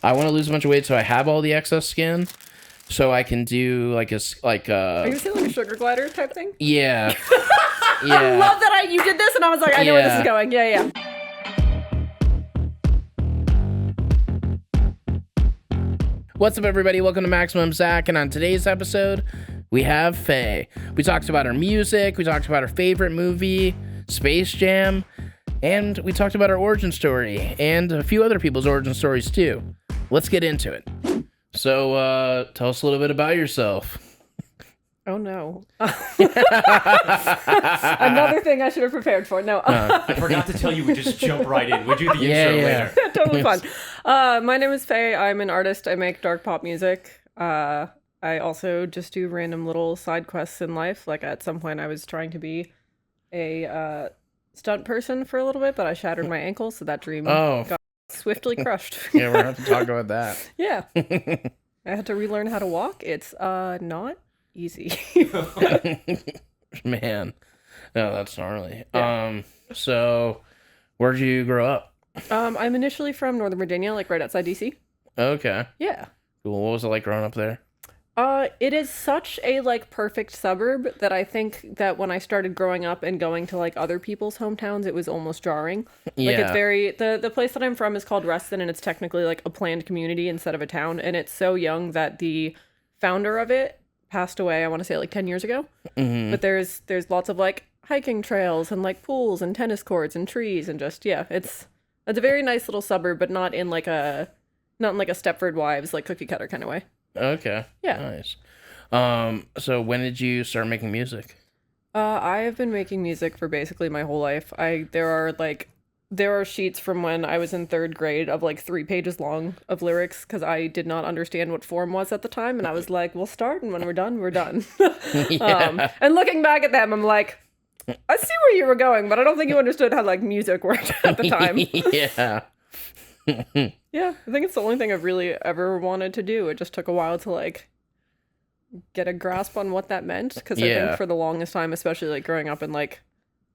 I want to lose a bunch of weight so I have all the excess skin, so I can do like a Are you saying like a sugar glider type thing? Yeah. Yeah. I love that you did this, and I was like, I know where this is going. Yeah. What's up, everybody? Welcome to Maximum Zach, and on today's episode, we have Faye. We talked about her music, we talked about her favorite movie, Space Jam, and we talked about her origin story, and a few other people's origin stories too. Let's get into it. So, tell us a little bit about yourself. Oh no. Another thing I should have prepared for. No. I forgot to tell you, we just jump right in. We do the intro later. Totally fun. My name is Faye. I'm an artist. I make dark pop music. I also just do random little side quests in life. Like at some point I was trying to be a stunt person for a little bit, but I shattered my ankle, so that dream got swiftly crushed. Yeah, we're going to have to talk about that. Yeah. I had to relearn how to walk. It's not easy. Man. No, that's gnarly. Yeah. So where'd you grow up? I'm initially from Northern Virginia, like right outside DC. Okay. Yeah. Cool. What was it like growing up there? It is such a like perfect suburb that I think that when I started growing up and going to like other people's hometowns, it was almost jarring. Yeah. Like it's very the place that I'm from is called Reston, and it's technically like a planned community instead of a town, and it's so young that the founder of it passed away, I want to say like 10 years ago. Mm-hmm. But there's lots of like hiking trails and like pools and tennis courts and trees and just it's a very nice little suburb, but not in like a Stepford Wives like cookie cutter kind of way. Okay. Yeah. Nice. So when did you start making music? I have been making music for basically my whole life. There are sheets from when I was in third grade of like 3 pages long of lyrics because I did not understand what form was at the time, and I was like, we'll start, and when we're done, we're done. Yeah. And looking back at them, I'm like, I see where you were going, but I don't think you understood how like music worked at the time. Yeah. Yeah, I think it's the only thing I've really ever wanted to do. It just took a while to like get a grasp on what that meant, because I think for the longest time, especially like growing up in like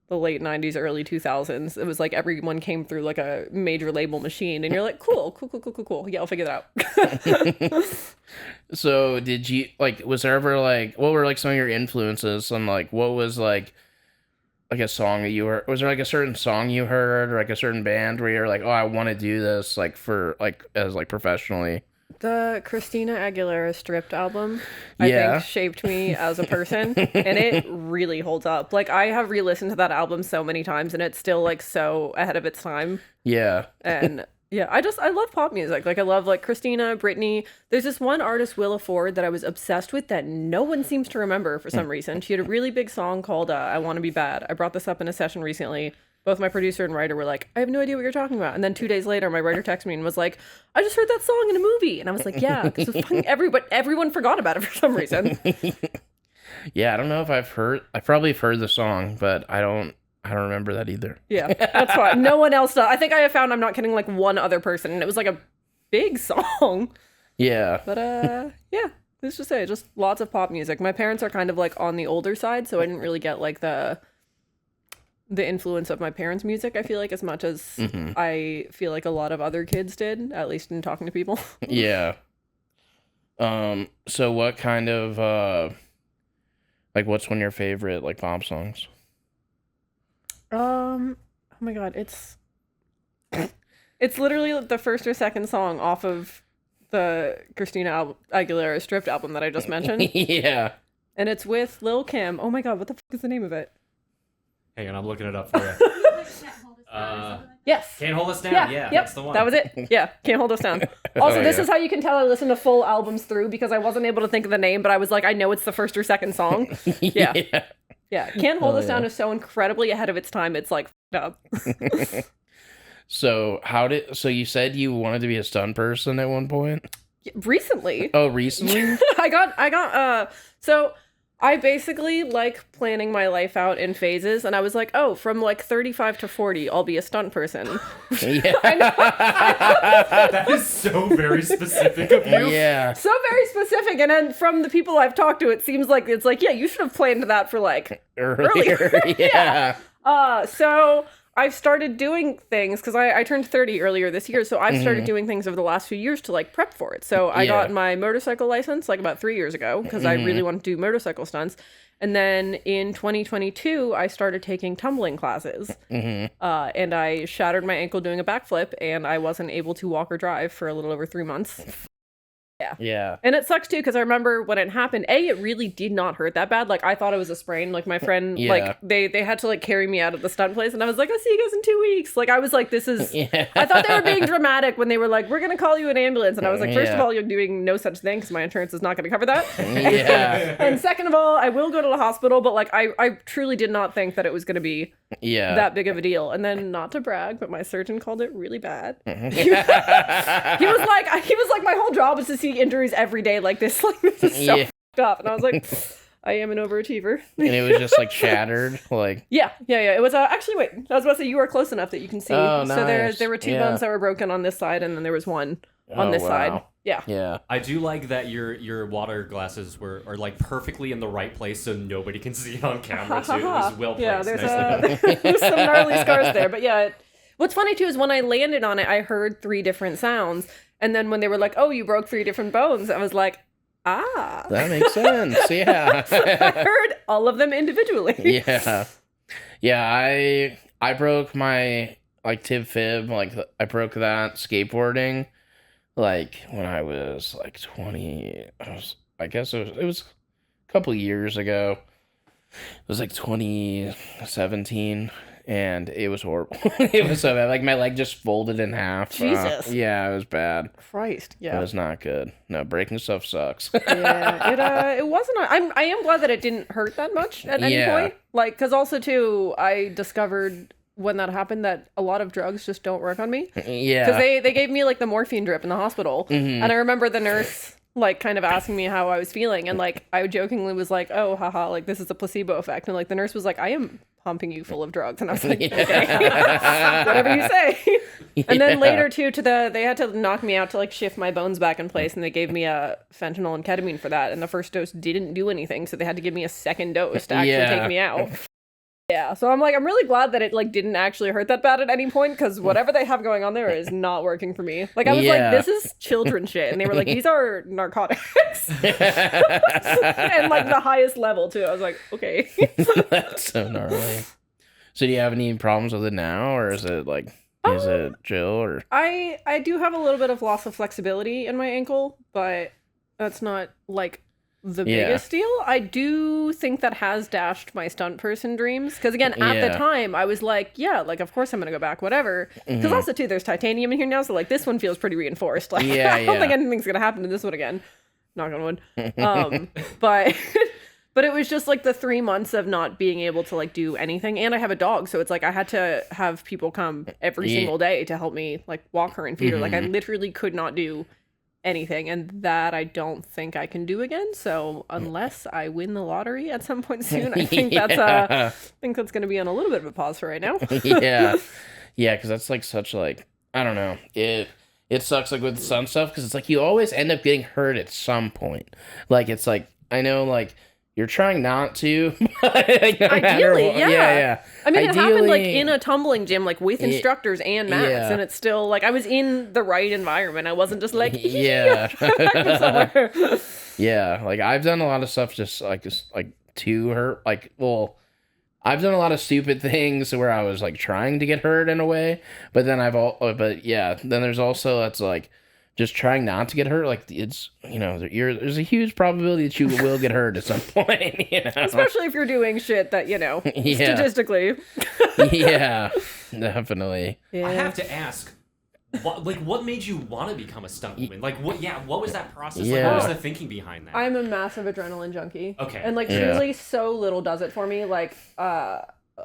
the late 90s, early 2000s, it was like everyone came through like a major label machine, and you're like, cool. Yeah, I'll figure that out. So did you like, was there ever like, what were like some of your influences, and like what was like a song that you heard? Was there like a certain song you heard or like a certain band where you're like, oh, I want to do this like for like as like professionally? The Christina Aguilera Stripped album, I think, shaped me as a person, and it really holds up. Like, I have re-listened to that album so many times, and it's still, like, so ahead of its time. Yeah. And, yeah, I love pop music. Like, I love, like, Christina, Britney. There's this one artist, Willa Ford, that I was obsessed with that no one seems to remember for some reason. She had a really big song called I Want to Be Bad. I brought this up in a session recently. Both my producer and writer were like, I have no idea what you're talking about. And then 2 days later, my writer texted me and was like, I just heard that song in a movie. And I was like, yeah, because everyone forgot about it for some reason. Yeah, I don't know if I probably have heard the song, but I don't remember that either. Yeah, that's fine. No one else does. I think I have found, I'm not kidding, like one other person, and it was like a big song. Yeah. But yeah, let's just say just lots of pop music. My parents are kind of like on the older side, so I didn't really get like the influence of my parents' music, I feel like, as much as I feel like a lot of other kids did, at least in talking to people. Yeah. So what kind of like, what's one of your favorite like pop songs? Oh my god, it's literally the first or second song off of the Christina Aguilera Stripped album that I just mentioned. Yeah. And it's with Lil Kim. Oh my god, what the fuck is the name of it? Hang on, I'm looking it up for you. Yes. Can't Hold Us Down. Yeah, that's the one. That was it. Yeah, Can't Hold Us Down. Also, this is how you can tell I listened to full albums through, because I wasn't able to think of the name, but I was like, I know it's the first or second song. Yeah. Yeah. Can't Hold Us Down is so incredibly ahead of its time. It's like up. So you said you wanted to be a stunt person at one point? Recently. Oh, recently? So I basically like planning my life out in phases, and I was like, oh, from like 35 to 40, I'll be a stunt person. Yeah. I know. That is so very specific of you. Yeah. So very specific, and then from the people I've talked to, it seems like it's like, yeah, you should have planned that for like earlier. Yeah. So I've started doing things because I turned 30 earlier this year, so I've started doing things over the last few years to like prep for it. So I got my motorcycle license like about 3 years ago because I really want to do motorcycle stunts. And then in 2022, I started taking tumbling classes. And I shattered my ankle doing a backflip, and I wasn't able to walk or drive for a little over 3 months. Yeah. And it sucks too, because I remember when it happened, it really did not hurt that bad. Like, I thought it was a sprain. Like, my friend, like, they had to, like, carry me out of the stunt place, and I was like, I'll see you guys in 2 weeks. Like, I was like, this is... I thought they were being dramatic when they were like, we're going to call you an ambulance. And I was like, first of all, you're doing no such thing, because my insurance is not going to cover that. And second of all, I will go to the hospital, but, like, I truly did not think that it was going to be that big of a deal. And then, not to brag, but my surgeon called it really bad. He was like, my whole job is to see injuries every day like this. Like, this is so fucked up. And I was like, I am an overachiever. And it was just like shattered, like yeah. It was actually, wait, I was about to say you are close enough that you can see. Oh, so nice. there were two bones that were broken on this side, and then there was one on this side. Yeah. I do like that your water glasses are like perfectly in the right place so nobody can see it on camera too. It was well placed. Yeah, there's some gnarly scars there, but yeah. What's funny too is when I landed on it, I heard 3 different sounds. And then when they were like, oh, you broke 3 different bones, I was like, ah. That makes sense, yeah. I heard all of them individually. Yeah, I broke my, like, tib fib, like, I broke that skateboarding, like, when I was, like, 20, I guess it was a couple years ago. It was, like, 2017. And it was horrible. It was so bad. Like, my leg just folded in half. Jesus. Yeah, it was bad. Christ. Yeah. It was not good. No, breaking stuff sucks. It wasn't. I am glad that it didn't hurt that much at any point. Like, because also, too, I discovered when that happened that a lot of drugs just don't work on me. Yeah. Because they gave me, like, the morphine drip in the hospital. And I remember the nurse... like, kind of asking me how I was feeling, and, like, I jokingly was like, oh, haha, like, this is a placebo effect, and, like, the nurse was like, I am pumping you full of drugs, and I was like, okay, whatever you say. And then later, too, they had to knock me out to, like, shift my bones back in place, and they gave me a fentanyl and ketamine for that, and the first dose didn't do anything, so they had to give me a second dose to actually take me out. Yeah, so I'm really glad that it, like, didn't actually hurt that bad at any point, because whatever they have going on there is not working for me. Like, I was like, this is children shit, and they were like, these are narcotics. And, like, the highest level, too. I was like, okay. That's so gnarly. So do you have any problems with it now, or is it, like, is it chill, or? I do have a little bit of loss of flexibility in my ankle, but that's not, like... the biggest deal. I do think that has dashed my stunt person dreams, because again at the time I was like, like, of course I'm gonna go back, whatever, because also too there's titanium in here now, so like this one feels pretty reinforced, like I don't think anything's gonna happen to this one again, knock on wood. But it was just like the 3 months of not being able to like do anything, and I have a dog, so it's like I had to have people come every single day to help me like walk her and feed her. Like I literally could not do anything, and that I don't think I can do again. So unless I win the lottery at some point soon, I think that's going to be on a little bit of a pause for right now. Because that's like such like, I don't know, it sucks like with some stuff, because it's like you always end up getting hurt at some point. Like it's like, I know like you're trying not to, ideally, yeah. I mean, ideally, it happened like in a tumbling gym, like with instructors and mats, and it's still like I was in the right environment. I wasn't just like like I've done a lot of stuff just like to hurt. Like, well, I've done a lot of stupid things where I was like trying to get hurt in a way, but then then there's also that's like just trying not to get hurt. Like it's, there's a huge probability that you will get hurt at some point, especially if you're doing shit that, statistically. Definitely. I have to ask, what made you want to become a stunt woman? Like what was that process? Like, what was the thinking behind that? I'm a massive adrenaline junkie. Okay. And like truly so little does it for me. Like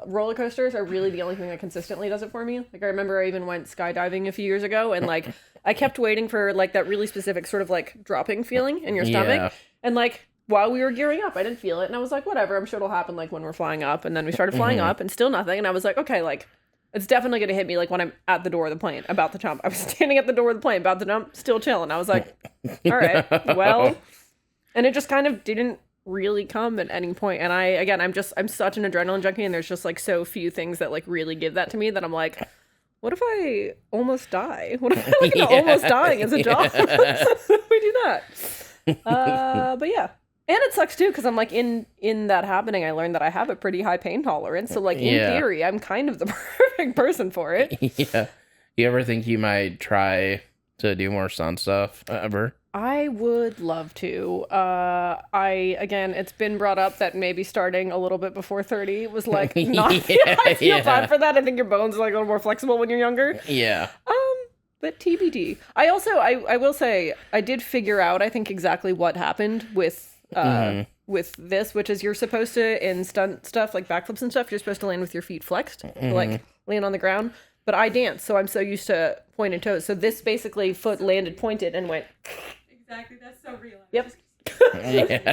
roller coasters are really the only thing that consistently does it for me. Like I remember I even went skydiving a few years ago, and like I kept waiting for like that really specific sort of like dropping feeling in your stomach. And like while we were gearing up, I didn't feel it, and I was like, whatever, I'm sure it'll happen like when we're flying up. And then we started flying up and still nothing, and I was like, okay, like it's definitely gonna hit me like when I'm at the door of the plane about to jump. I was standing at the door of the plane about to jump, still chilling. I was like, all right, well, and it just kind of didn't really come at any point. And I'm such an adrenaline junkie, and there's just like so few things that like really give that to me that I'm like, what if I almost die? What if I look at almost dying as a job? We do that. But yeah. And it sucks too, because I'm like in that happening, I learned that I have a pretty high pain tolerance. So like in theory, I'm kind of the perfect person for it. Yeah. You ever think you might try to do more stunt stuff ever? I would love to. Again, it's been brought up that maybe starting a little bit before 30 was like not. I feel bad for that. I think your bones are like a little more flexible when you're younger. Yeah. But TBD. I will say I did figure out I think exactly what happened with this, which is you're supposed to in stunt stuff like backflips and stuff, you're supposed to land with your feet flexed, like land on the ground. But I dance, so I'm so used to pointed toes. So this basically foot landed pointed and went. Exactly, that's so real. Yep.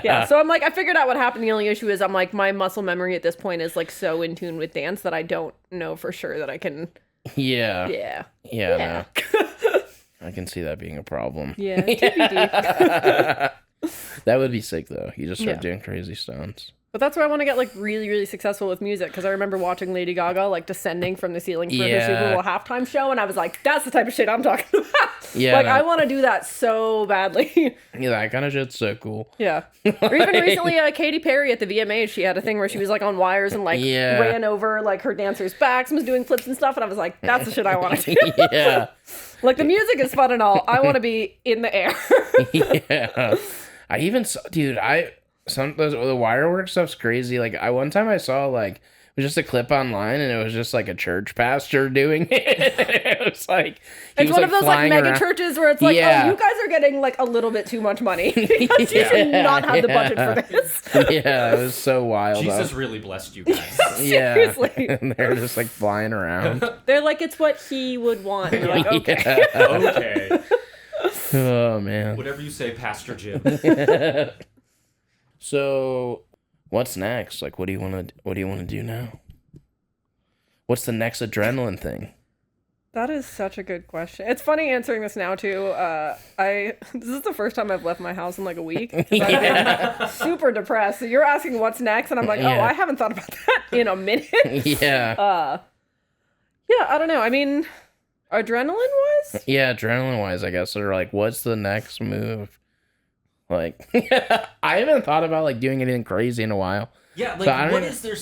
Yeah. So I'm like, I figured out what happened. The only issue is I'm like, my muscle memory at this point is like so in tune with dance that I don't know for sure that I can. Yeah. No. I can see that being a problem. Yeah. TBD. That would be sick though. You just start doing crazy stunts. But that's why I want to get like really, really successful with music, because I remember watching Lady Gaga like descending from the ceiling for her Super Bowl halftime show, and I was like, that's the type of shit I'm talking about. Yeah, like I want to do that so badly. Yeah, that kind of shit's so cool. Yeah. Or even recently, Katy Perry at the VMAs, she had a thing where she was like on wires and like ran over like her dancers' backs and was doing flips and stuff, and I was like, that's the shit I want to do. Yeah. Like the music is fun and all. I want to be in the air. Yeah. I even saw, dude, the wire work stuff's crazy. Like one time I saw like it was just a clip online, and it was just like a church pastor doing it. It was like it's one of those like mega churches where it's like, oh, you guys are getting like a little bit too much money because you do not have the budget for this. Yeah, it was so wild. Jesus really blessed you guys. Seriously. And they're just like flying around. They're like, it's what he would want. And you're like, okay. Okay. Oh man. Whatever you say, Pastor Jim. So, what's next? Like, what do you want to do now? What's the next adrenaline thing? That is such a good question. It's funny answering this now too. This is the first time I've left my house in like a week. I've been super depressed. So you're asking what's next, and I'm like, oh, I haven't thought about that in a minute. Yeah. Yeah, I don't know. I mean, adrenaline-wise? Yeah, adrenaline-wise, I guess. Or like, what's the next move? Like, I haven't thought about like doing anything crazy in a while. Yeah, like is there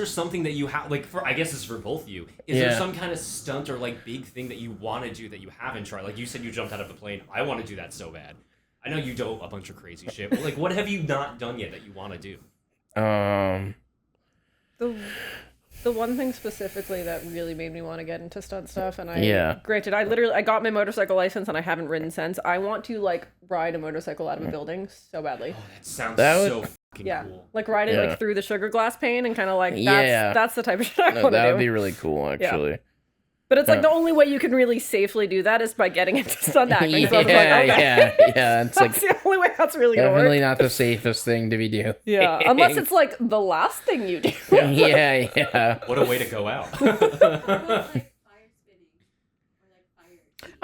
something that you have, like, for, I guess it's for both of you, is there some kind of stunt or like big thing that you want to do that you haven't tried? Like you said, you jumped out of a plane. I want to do that so bad. I know you do a bunch of crazy shit, but like, what have you not done yet that you want to do? The one thing specifically that really made me want to get into stunt stuff, and granted, I got my motorcycle license and I haven't ridden since. I want to like ride a motorcycle out of a building so badly. Oh, that sounds so fucking cool. Like ride it like through the sugar glass pane and kind of like that's the type of shit I want to do. That would be really cool, actually. Yeah. But it's like the only way you can really safely do that is by getting into stunt acting. So I was like, okay. Yeah. It's that's the only way that's really gonna work. Definitely not the safest thing to be doing. Yeah, unless it's like the last thing you do. Yeah. What a way to go out. Oh,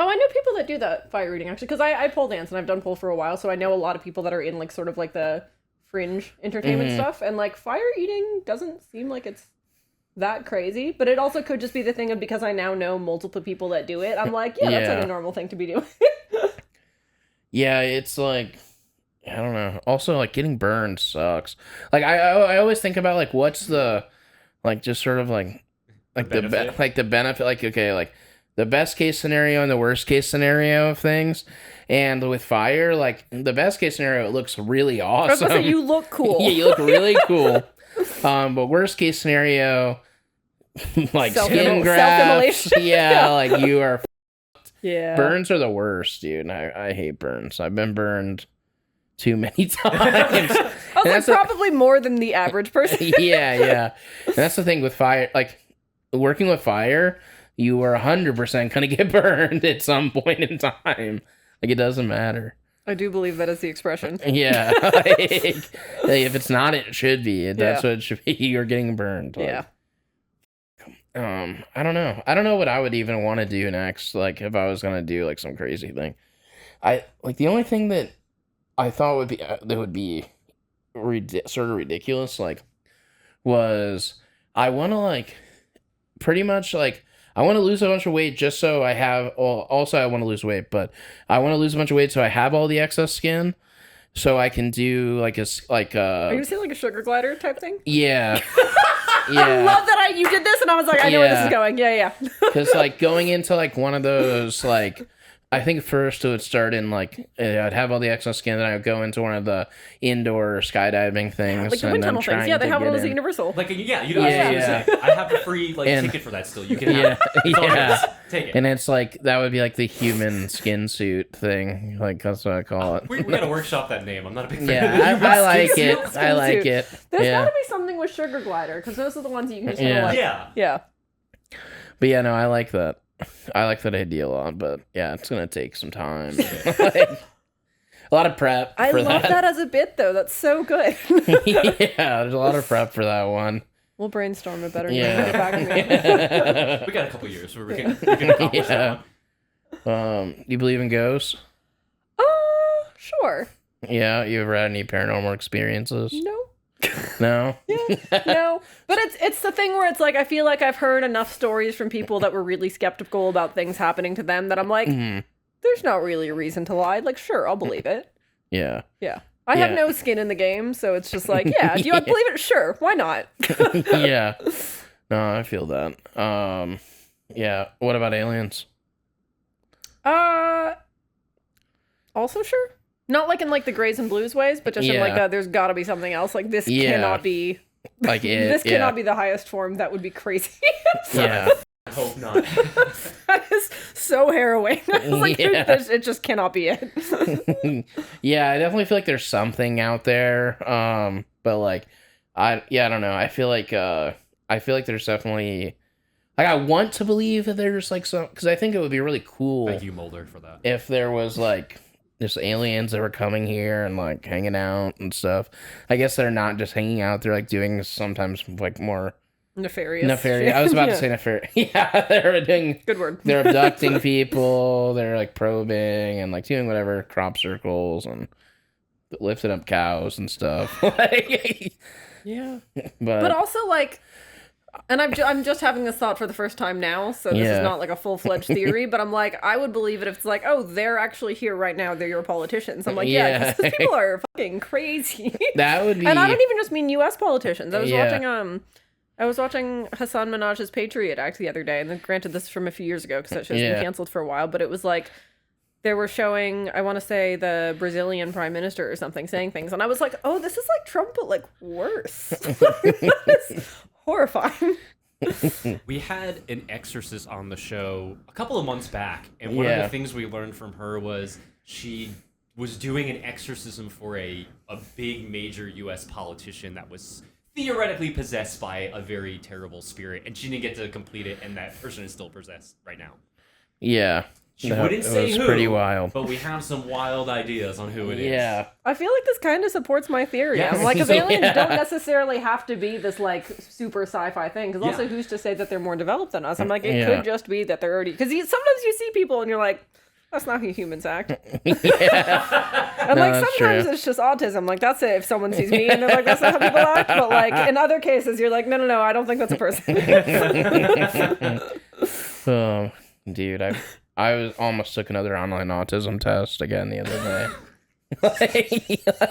I know people that do that fire eating actually, because I pole dance and I've done pole for a while, so I know a lot of people that are in like sort of like the fringe entertainment stuff, and like fire eating doesn't seem like it's that crazy, but it also could just be the thing of because I now know multiple people that do it. I'm like, that's like a normal thing to be doing. Yeah, it's like, I don't know. Also, like getting burned sucks. Like I always think about like what's the like just sort of like the benefit. Like okay, like the best case scenario and the worst case scenario of things. And with fire, like the best case scenario, it looks really awesome. I was gonna say, you look cool. Yeah, you look really cool. But worst case scenario, like skin grafts. Yeah, like you are. Yeah. Burns are the worst, dude. I hate burns. I've been burned too many times. I was like, probably more than the average person. Yeah. And that's the thing with fire. Like working with fire, you are 100% gonna get burned at some point in time. Like it doesn't matter. I do believe that is the expression. Yeah. Like, if it's not, it should be. That's what it should be. You're getting burned. Like, yeah. I don't know. I don't know what I would even want to do next. Like if I was gonna do like some crazy thing, I like the only thing that I thought would be sort of ridiculous, like, was I want to like pretty much like I want to lose a bunch of weight just so I have. Well, also I want to lose weight, but I want to lose a bunch of weight so I have all the excess skin, so I can do like Are you gonna say like a sugar glider type thing? Yeah. I love that you did this, and I was like, I know where this is going. Yeah. Because like going into like one of those like. I think first it would start in like I'd have all the excess skin, then I would go into one of the indoor skydiving things, like the wind tunnel things. Yeah, they have those at Universal. Like you don't have to I have a free ticket for that still. You can have take it. And it's like that would be like the human skin suit thing. Like that's what I call it. We gotta workshop that name. I'm not a big fan. Yeah, I like it. I like it. There's gotta be something with sugar glider because those are the ones you can just kind of like. Yeah. But yeah, no, I like that. I like that idea a lot, but yeah, it's gonna take some time. Like, a lot of prep. I love that as a bit, though. That's so good. Yeah, there's a lot of prep for that one. We'll brainstorm a better name. Get back to me. We got a couple years where we can accomplish that one. You believe in ghosts? Sure. Yeah, you ever had any paranormal experiences? No. No? Yeah, no. But it's the thing where it's like, I feel like I've heard enough stories from people that were really skeptical about things happening to them that I'm like, there's not really a reason to lie. Like, sure, I'll believe it. Yeah. Yeah. I have no skin in the game, so it's just like, yeah, do you believe it? Sure, why not? Yeah. No, I feel that. Yeah. What about aliens? Also sure. Not like in like the grays and blues ways, but just in like there's got to be something else. Like this cannot be like it. This cannot be the highest form. That would be crazy. Yeah. I hope not. That is so harrowing. Like it just cannot be it. Yeah, I definitely feel like there's something out there. But like I don't know. I feel like there's definitely like I want to believe that there's like some, because I think it would be really cool. Thank you, Mulder, for that. If there was like just aliens that were coming here and like hanging out and stuff. I guess they're not just hanging out, they're like doing sometimes like more nefarious. I was about to say nefarious. Yeah, they're doing good word. They're abducting people, they're like probing and like doing whatever, crop circles and lifting up cows and stuff. Yeah. But also like, and I'm just having this thought for the first time now, so this is not like a full-fledged theory, but I'm like, I would believe it if it's like, oh, they're actually here right now, they're your politicians. I'm like, yeah, because people are fucking crazy. That would be... And I don't even just mean U.S. politicians. I was watching Hassan Minaj's Patriot Act the other day, and then granted this is from a few years ago, because that show's been canceled for a while, but it was like, they were showing, I want to say, the Brazilian prime minister or something saying things, and I was like, oh, this is like Trump, but like worse. Horrifying. We had an exorcist on the show a couple of months back, and one of the things we learned from her was she was doing an exorcism for a big major U.S. politician that was theoretically possessed by a very terrible spirit, and she didn't get to complete it, and that person is still possessed right now. Yeah. She wouldn't say who, pretty wild. But we have some wild ideas on who it is. Yeah. I feel like this kind of supports my theory. Yes. I'm like, because aliens don't necessarily have to be this, like, super sci-fi thing. Because also, who's to say that they're more developed than us? I'm like, it could just be that they're already... Because sometimes you see people and you're like, that's not how humans act. And, like, sometimes it's just autism. Like, that's it. If someone sees me and they're like, that's not how people act. But, like, in other cases, you're like, no, I don't think that's a person. Oh, dude, I was almost took another online autism test again the other day.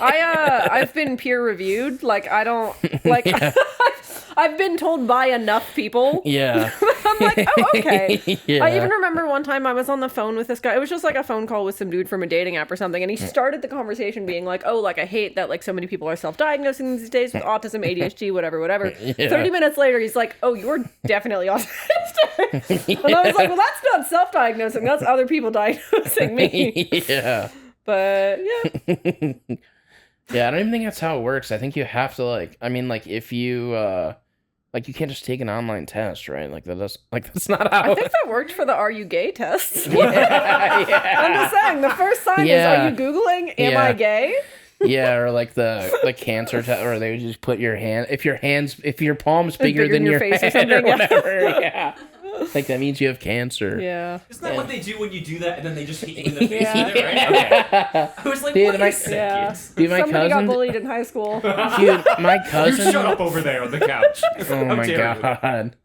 I've been peer reviewed. Like, I don't like. I've been told by enough people. Yeah. I'm like, oh, okay. Yeah. I even remember one time I was on the phone with this guy. It was just like a phone call with some dude from a dating app or something. And he started the conversation being like, oh, like, I hate that, like, so many people are self-diagnosing these days with autism, ADHD, whatever. Yeah. 30 minutes later, he's like, oh, you're definitely autistic. And I was like, well, that's not self-diagnosing. That's other people diagnosing me. Yeah. But, yeah. Yeah, I don't even think that's how it works. I think you have to, like, I mean, like, if you, like, you can't just take an online test, right? Like, that's not how... I think that worked for the Are You Gay tests. Yeah. I'm just saying, the first sign is, are you Googling, am I gay? Yeah, or like the cancer test, or they would just put your hand, if your palm's bigger than your face head or something, whatever, yeah. Like, that means you have cancer. Yeah. Isn't that what they do when you do that, and then they just hit you in the face Yeah. with it, right? Okay. I was like, Dude, what is that, Yeah. kids? Dude, my Somebody got cousin... bullied in high school. Dude, my You cousin... shut up over there on the couch. Oh How my dare you. god.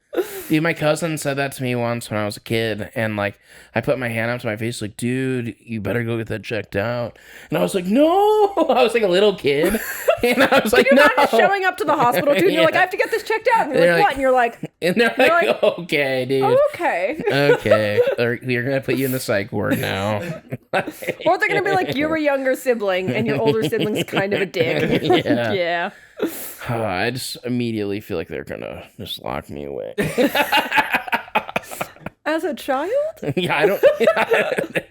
Dude, my cousin said that to me once when I was a kid, and like I put my hand up to my face like, dude, you better go get that checked out. And I was like, no. I was like a little kid. And I was like, Can you no. imagine showing up to the hospital, dude, and you're like, Yeah. I have to get this checked out. And you're They're like, like- what? And you're like, And they're You're like, like, okay, dude. oh, okay. Okay. Or we're gonna put you in the psych ward now. Or they're gonna be like, you're a younger sibling, and your older sibling's kind of a dick. Yeah. Yeah. I just immediately feel like they're gonna just lock me away. As a child? Yeah, I don't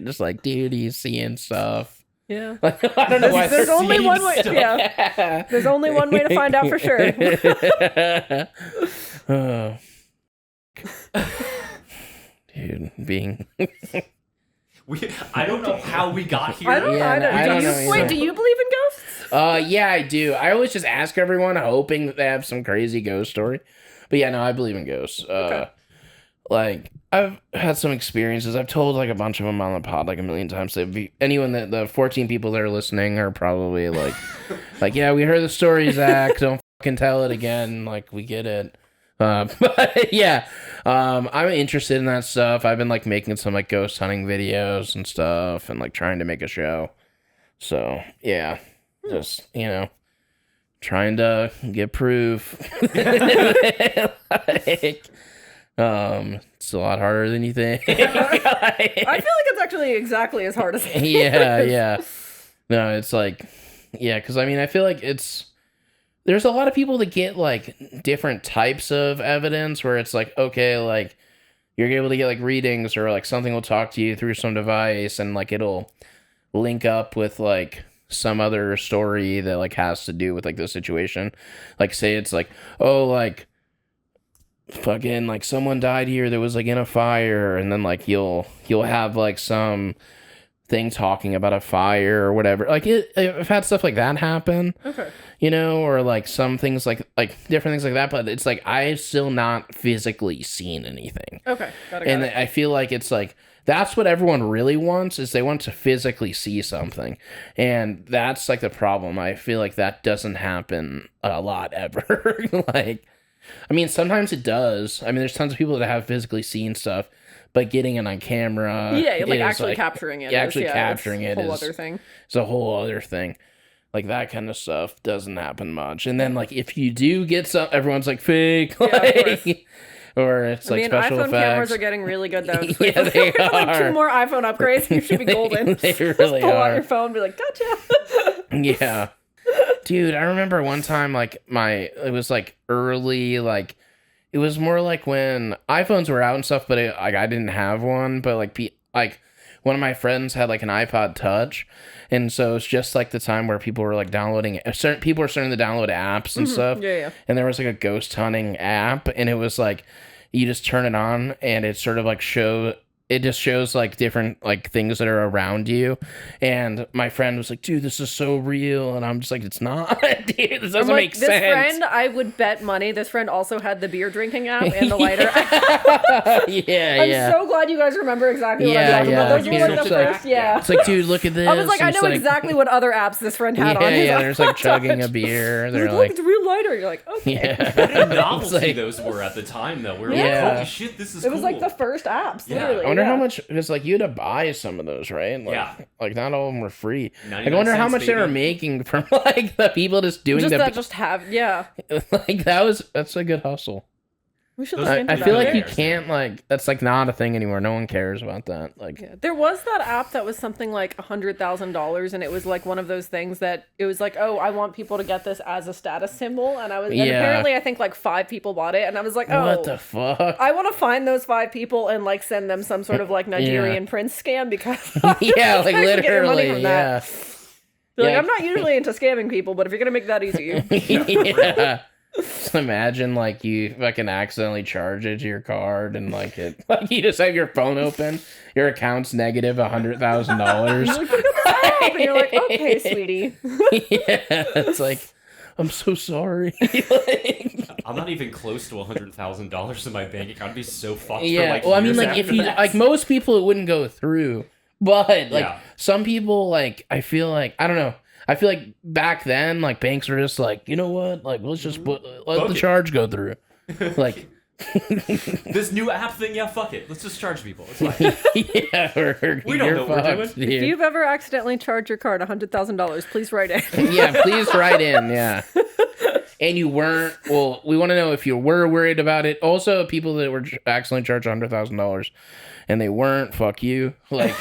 just like, dude, he's seeing stuff. Yeah. Like, I don't know why There's they're only seeing one way. stuff. Yeah. There's only one way to find out for sure. Oh. Dude, being I don't know how we got here. I don't Yeah, know. I don't Do you, know wait, either. do you believe in ghosts? yeah, I do. I always just ask everyone hoping that they have some crazy ghost story. But yeah, no, I believe in ghosts. Okay. Like I've had some experiences. I've told like a bunch of them on the pod like a million times. Anyone that the 14 people that are listening are probably like like, yeah, we heard the story, Zach. Don't fucking tell it again. Like, we get it. But yeah, I'm interested in that stuff. I've been like making some like ghost hunting videos and stuff, and like trying to make a show. So yeah, just trying to get proof. Like, it's a lot harder than you think. I feel like it's actually exactly as hard as it Yeah. No, it's like, yeah, because I mean, I feel like there's a lot of people that get like different types of evidence where it's like, okay, like you're able to get like readings or like something will talk to you through some device and like it'll link up with like some other story that like has to do with like the situation. Like, say it's like, oh, like fucking like someone died here that was like in a fire, and then like you'll have like some thing talking about a fire or whatever. Like I've had stuff like that happen. Okay. Or like some things like different things like that, but it's like I've still not physically seen anything. Okay. Got And it. I feel like it's like that's what everyone really wants, is they want to physically see something. And that's like the problem. I feel like that doesn't happen a lot ever. Like, I mean, sometimes it does. I mean, there's tons of people that have physically seen stuff, but getting it on camera, Yeah, like is, actually capturing it. yeah, is- actually capturing it's it a whole is- other thing. it's a whole other thing. Like, that kind of stuff doesn't happen much. And then like if you do get some, everyone's like fake, Yeah, of like, course. or it's I like mean, special iPhone cameras effects. are getting really good though. Yeah, they Like are. 2 more iPhone upgrades, you should be golden. They Just really pull out are. your phone, and be like, gotcha. Yeah. Dude, I remember one time like it was like early, like it was more like when iPhones were out and stuff, but I didn't have one, but like one of my friends had like an iPod Touch, and so it's just like the time where people were like downloading people were starting to download apps and stuff. Yeah. And there was like a ghost hunting app, and it was like you just turn it on and it sort of like it just shows like different like things that are around you. And my friend was like, dude, this is so real. And I'm just like, it's not. Dude, this doesn't I'm make like, this sense. friend, I would bet money. This friend also had the beer drinking app and the lighter. Yeah. I'm so glad you guys remember exactly what Yeah, I'm talking about. yeah. Those were like It's the like- first, yeah. It's like, dude, look at this. I was like, I It's know exactly what other apps this friend had on his There's like chugging a Touch. beer. They're They're like, like, it's a real lighter. You're like, okay. yeah. Novelty It's like- those were at the time though. We were Yeah. like, holy shit, this is It was cool. like the first apps, Yeah. literally. I wonder how yeah. much, because like you had to buy some of those, right? Like, Yeah. Like not all of them were free. Like, I 99 wonder how cents, much they were baby. making from like the people just doing Just the that, just have, yeah. like that's a good hustle. We should Those- look I into feel that. like you Cares. can't like that's like not a thing anymore. No one cares about that. Like Yeah. There was that app that was something like $100,000, and it was like one of those things that it was like, oh, I want people to get this as a status symbol, and and Yeah. apparently I think like 5 people bought it, and I was like, oh, what the fuck? I want to find those 5 people and like send them some sort of like Nigerian prince scam because Yeah, like actually get your money literally, from that. yeah. Be like, Yeah. I'm not usually into scamming people, but if you're gonna make that easy, Yeah. Just imagine like you fucking accidentally charge it to your card and like it like you just have your phone open, your account's negative $100,000. you're like, pick up this app, and you're like, okay, sweetie. Yeah, it's like, I'm so sorry. Like, I'm not even close to $100,000 in my bank account. I'd be so fucked. yeah. For, like, Well, I mean, years like if after you that. like most people, it wouldn't go through. But like Yeah. some people, like I feel like I don't know. I feel like back then, like banks were just like, you know what, like let's just let Fuck the it. charge go through. Like, This new app thing, yeah, fuck it. Let's just charge people. It's fine. yeah, We don't you're know what we're fucked, doing. dude. If you've ever accidentally charged your card $100,000, please write in. Yeah, please write in. Yeah. And you weren't, well, we want to know if you were worried about it. Also, people that were accidentally charged $100,000 and they weren't, fuck you. Like,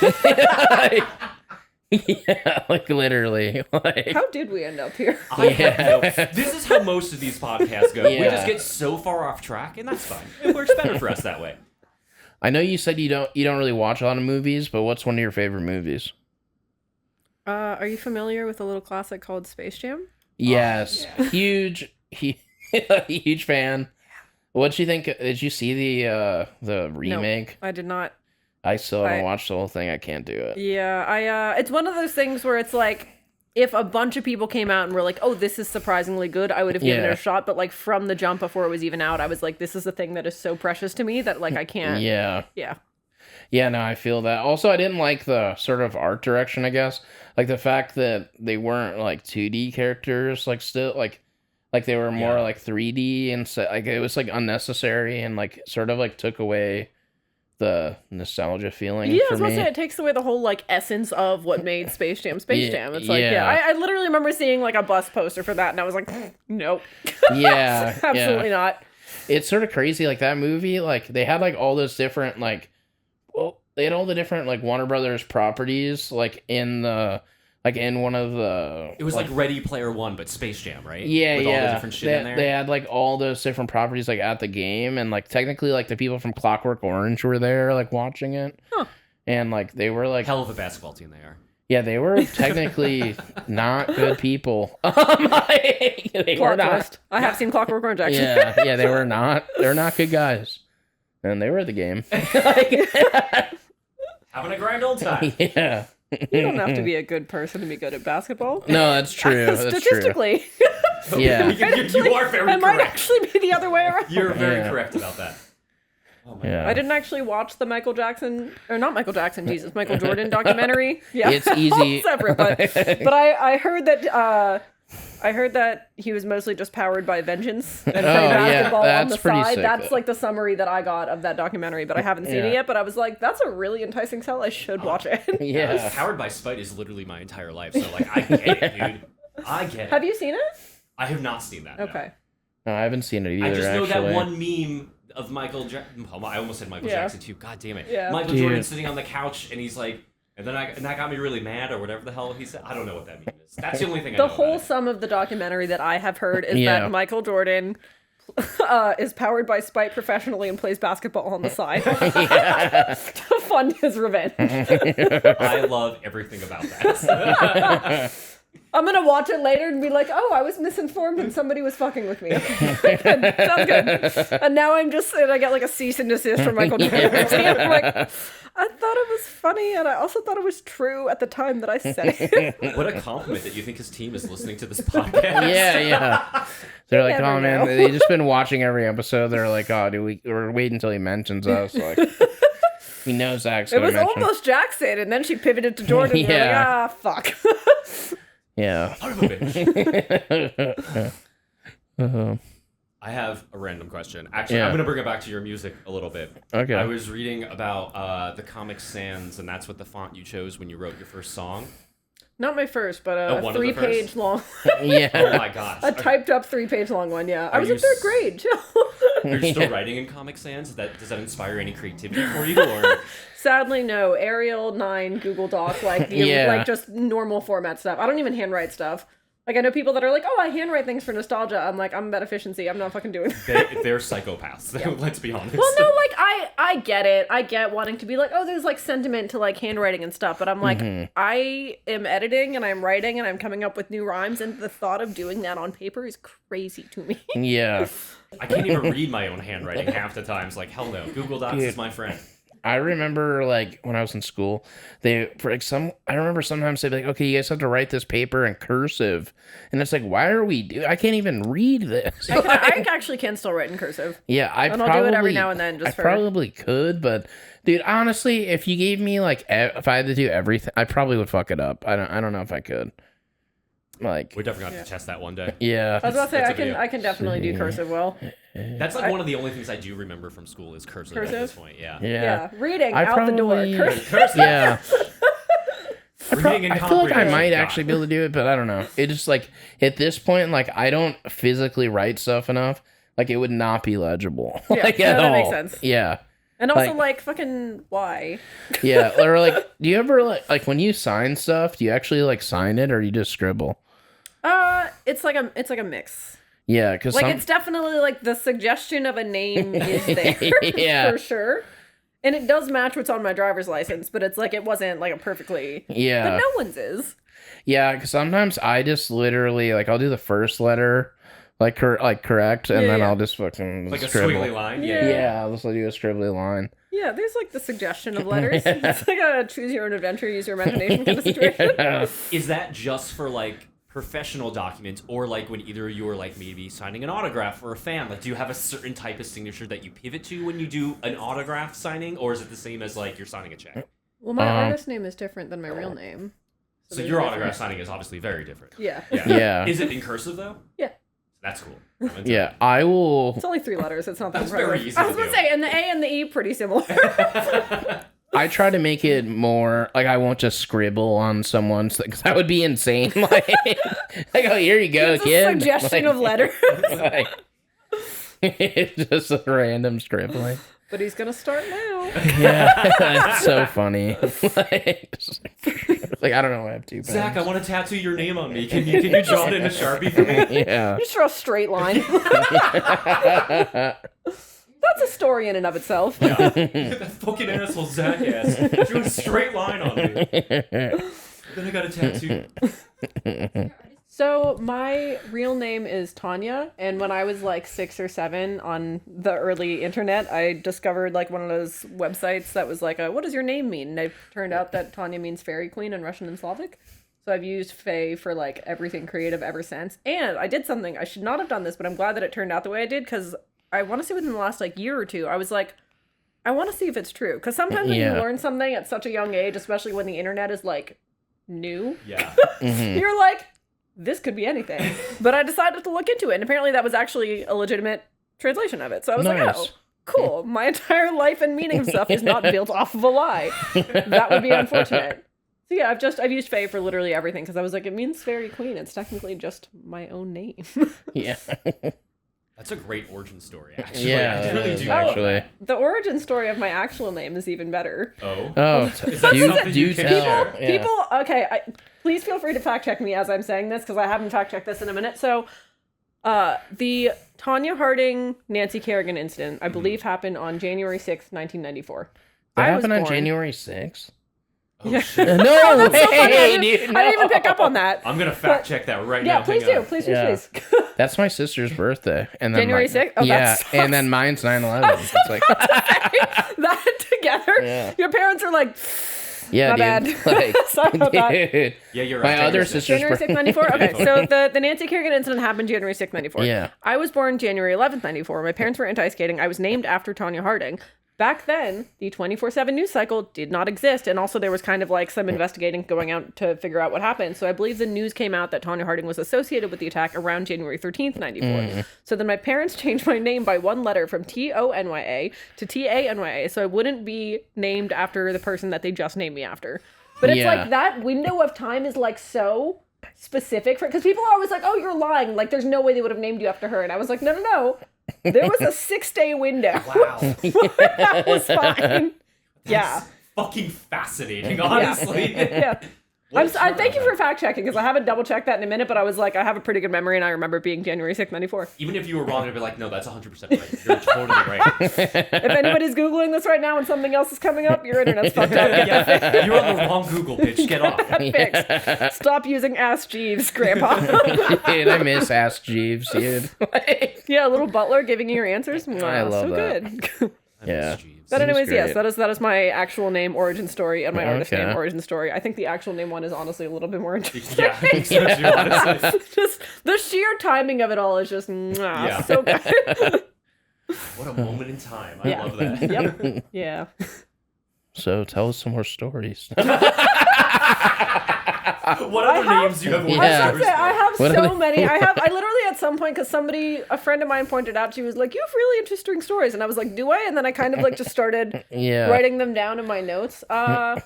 yeah, like literally. Like, How did we end up here? I Yeah. have no- This is how most of these podcasts go. We Yeah. just get so far off track, and that's fine. It works better for us that way. I know you said you don't really watch a lot of movies, but what's one of your favorite movies? Are you familiar with a little classic called Space Jam? Yes, huge huge fan. What'd you think? Did you see the remake? I did not. I still haven't I- watched the whole thing. I can't do it. Yeah, it's one of those things where it's like, if a bunch of people came out and were like, oh, this is surprisingly good, I would have given it Yeah. a shot. But like from the jump before it was even out, I was like, this is the thing that is so precious to me that like I can't. Yeah. Yeah. Yeah, no, I feel that. Also, I didn't like the sort of art direction, I guess. Like the fact that they weren't like 2D characters, like still like they were more Yeah. like 3D and so like it was like unnecessary and like sort of like took away the nostalgia feeling Yeah, I for was about me. to say, it takes away the whole like essence of what made Space Jam Space Yeah, Jam. It's like, yeah. I literally remember seeing like a bus poster for that, and I was like, nope, Yeah, absolutely yeah. not. It's sort of crazy, like that movie, like they had like all those different like, well, they had all the different like Warner Brothers properties like in the like in one of the. It was like Ready Player One, but Space Jam, right? Yeah, With yeah. all the different shit they, in there. They had like all those different properties like at the game, and like technically like the people from Clockwork Orange were there like watching it, Huh. and like they were like, Hell of a basketball team they are. yeah, they were technically not good people. They were Plot not. twist. I have seen Clockwork Orange actually. Yeah, yeah, they were not. They're not good guys, and they were at the game. Having a grand old time. Yeah. You don't have to be a good person to be good at basketball. No, that's true. That's true. Statistically, Yeah. You are very it might correct. actually be the other way around. You're very Yeah. correct about that. Oh my Yeah. I didn't actually watch the Michael Jackson, or not Michael Jackson, Jesus, Michael Jordan documentary. Yeah, It's easy. all separate, but I heard that he was mostly just powered by vengeance and played yeah, basketball on that's the pretty side. sick. That's like the summary that I got of that documentary, but I haven't seen Yeah. it yet. But I was like, that's a really enticing sell. I should watch it. Yeah. Powered by Spite is literally my entire life, so like I get it, dude. I get it. Have you seen it? I have not seen that. no. Okay. No, I haven't seen it either. I just know actually. that one meme of Michael Jackson. I almost said Michael Yeah. Jackson too. God damn it. Yeah. Michael Dude. Jordan sitting on the couch and he's like, and that got me really mad or whatever the hell he said. I don't know what that meme is. That's the only thing I The know. whole about it. sum of the documentary that I have heard is Yeah. that Michael Jordan is powered by Spite professionally and plays basketball on the side to fund his revenge. I love everything about that. I'm gonna watch it later and be like, oh, I was misinformed and somebody was fucking with me. Good. Sounds good. And now I get like a cease and desist from Michael Jordan. I'm like, I thought it was funny and I also thought it was true at the time that I said it. What a compliment that you think his team is listening to this podcast. Yeah, yeah. They're like, never oh man, know. they just been watching every episode. They're like, oh, we're waiting until he mentions us. Like, we know Zach's It gonna was mention. almost Jackson and then she pivoted to Jordan and Yeah. we're like, fuck. Yeah. Son of a bitch. Uh-huh. I have a random question. Actually, Yeah. I'm gonna bring it back to your music a little bit. Okay. I was reading about the Comic Sans, and that's what the font you chose when you wrote your first song. Not my first, but Oh, a one of the 3-page first? long, Oh Yeah. my gosh. a typed up 3-page long one. Yeah, I Are was you in 3rd s- grade. Chill. Are you still writing in Comic Sans? Does that inspire any creativity for you? Or Sadly, no. Arial 9, Google Doc, like Yeah. like just normal format stuff. I don't even handwrite stuff. Like I know people that are like, oh, I handwrite things for nostalgia. I'm like, I'm about efficiency. I'm not fucking doing that. they're psychopaths. Let's be honest. Well, no, like I get it. I get wanting to be like, oh, there's like sentiment to like handwriting and stuff. But I'm like, I am editing and I'm writing and I'm coming up with new rhymes, and the thought of doing that on paper is crazy to me. Yeah. I can't even read my own handwriting half the times. Like, hell no. Google Docs is my friend. I remember like when I was in school, I remember sometimes they'd be like, okay, you guys have to write this paper in cursive, and it's like, why are we I can't even read this. I actually can still write in cursive. Yeah, I'll do it every now and then. I probably could, but dude, honestly, if you gave me like, if I had to do everything, I probably would fuck it up. I don't know if I could. Like, we're definitely gonna have to test that one day. Yeah, I was about to say I can definitely do cursive well. That's like one of the only things I do remember from school is cursive at this point. Yeah. Reading out the door. Cursive. Yeah. Reading and I feel like I comprehension. might actually be able to do it, but I don't know. It just like at this point, like I don't physically write stuff enough. Like it would not be legible. Yeah, like, no, at that all. makes sense. Yeah. And also, like fucking why? Yeah, or like, do you ever like when you sign stuff? Do you actually like sign it, or you just scribble? It's like a mix. Yeah, because like it's definitely like the suggestion of a name is there for sure, and it does match what's on my driver's license. But it's like it wasn't like a perfectly. Yeah, but no one's is. Yeah, because sometimes I just literally like I'll do the first letter. Like correct, and then I'll just fucking like scribble. A squiggly line. Yeah, I'll just do a scribbly line. Yeah, there's like the suggestion of letters. It's like a choose your own adventure, use your imagination kind of situation. Yeah. Is that just for like professional documents, or like when either you are like maybe signing an autograph for a fan? Like, do you have a certain type of signature that you pivot to when you do an autograph signing, or is it the same as like you're signing a check? Well, my artist name is different than my real name. So your autograph signing is obviously very different. Yeah. Is it in cursive though? Yeah. That's cool. Yeah, I will. It's only 3 letters. It's not that That's very easy. I was going to say, and the A and the E pretty similar. I try to make it more like I won't just scribble on someone's because that would be insane. Like, oh, here you go, it's kid. A suggestion of letters. Like, it's just a random scribbling. But he's gonna start now. Yeah, that's so funny. Like I don't know, I have 2 pens. Zach, I want to tattoo your name on me. Can you draw it in a Sharpie for me? Yeah. Just draw a straight line. That's a story in and of itself. Yeah. That fucking asshole Zackass drew a straight line on me. Then I got a tattoo. So my real name is Tanya, and when I was like 6 or 7 on the early internet, I discovered like one of those websites that was like, what does your name mean? And it turned out that Tanya means fairy queen in Russian and Slavic. So I've used Fae for like everything creative ever since. And I did something, I should not have done this, but I'm glad that it turned out the way I did, because I want to say within the last like year or 2, I was like, I want to see if it's true. Because sometimes when you learn something at such a young age, especially when the internet is like new, you're like, this could be anything. But I decided to look into it, and apparently that was actually a legitimate translation of it. So I was like, oh, cool. My entire life and meaning of stuff is not built off of a lie. That would be unfortunate. So yeah, I've used Fae for literally everything, because I was like, it means fairy queen. It's technically just my own name. Yeah. That's a great origin story, actually. Yeah, I really do. actually. The origin story of my actual name is even better. Oh, People, okay, please feel free to fact check me as I'm saying this, because I haven't fact checked this in a minute. So, the Tonya Harding Nancy Kerrigan incident, I believe, happened on January 6th, 1994. That happened on January 6th? Oh, shit. No, that's so funny. I dude, didn't even pick up on that. I'm gonna fact check that right now. Yeah, please do. Please. That's my sister's birthday, and then January 6th? Oh, yeah, that sucks. and then mine's 9/11. It's like that together. Yeah. Your parents are like, yeah, my dude. bad. Like, Sorry about that. dude. Yeah, you're right. My other sister's January 6th, 94? Okay, so the Nancy Kerrigan incident happened January 6th, 94. Yeah. I was born January 11th, 94. My parents were anti-skating. I was named after Tonya Harding. Back then, the 24/7 news cycle did not exist, and also there was kind of like some investigating going out to figure out what happened. So I believe the news came out that Tonya Harding was associated with the attack around January 13th, 94. So then my parents changed my name by 1 letter from TonyA to TANYA, so I wouldn't be named after the person that they just named me after. But it's like that window of time is like so specific for, because people are always like, oh, you're lying. Like, there's no way they would have named you after her. And I was like, no. There was a 6-day window. Wow. That was fine. That's fucking fascinating, honestly. Yeah. I thank you for fact checking, because I haven't double checked that in a minute, but I was like, I have a pretty good memory, and I remember it being January 6th, 94. Even if you were wrong, I'd be like, no, that's 100% right. You're totally right. If anybody's Googling this right now and something else is coming up, your internet's fucked up. Yeah, you're on the wrong Google, bitch. Get off. Fixed. Stop using Ask Jeeves, Grandpa. Dude, I miss Ask Jeeves, dude. Yeah, a little butler giving you your answers. Wow, I love so that. good. Yeah. Jeeves. But anyways, great. yes, that is my actual name, origin story, and my artist Okay. name, origin story. I think the actual name one is honestly a little bit more interesting. Yeah, I think so too, honestly. Just the sheer timing of it all is just so good. What a moment in time. I Yeah. love that. Yep. Yeah. So tell us some more stories. What other names do you have? Yeah. I was about to say, I have What are so they- many. I literally at some point, because a friend of mine pointed out, she was like, "You have really interesting stories," and I was like, "Do I?" And then I kind of like just started Yeah. writing them down in my notes. I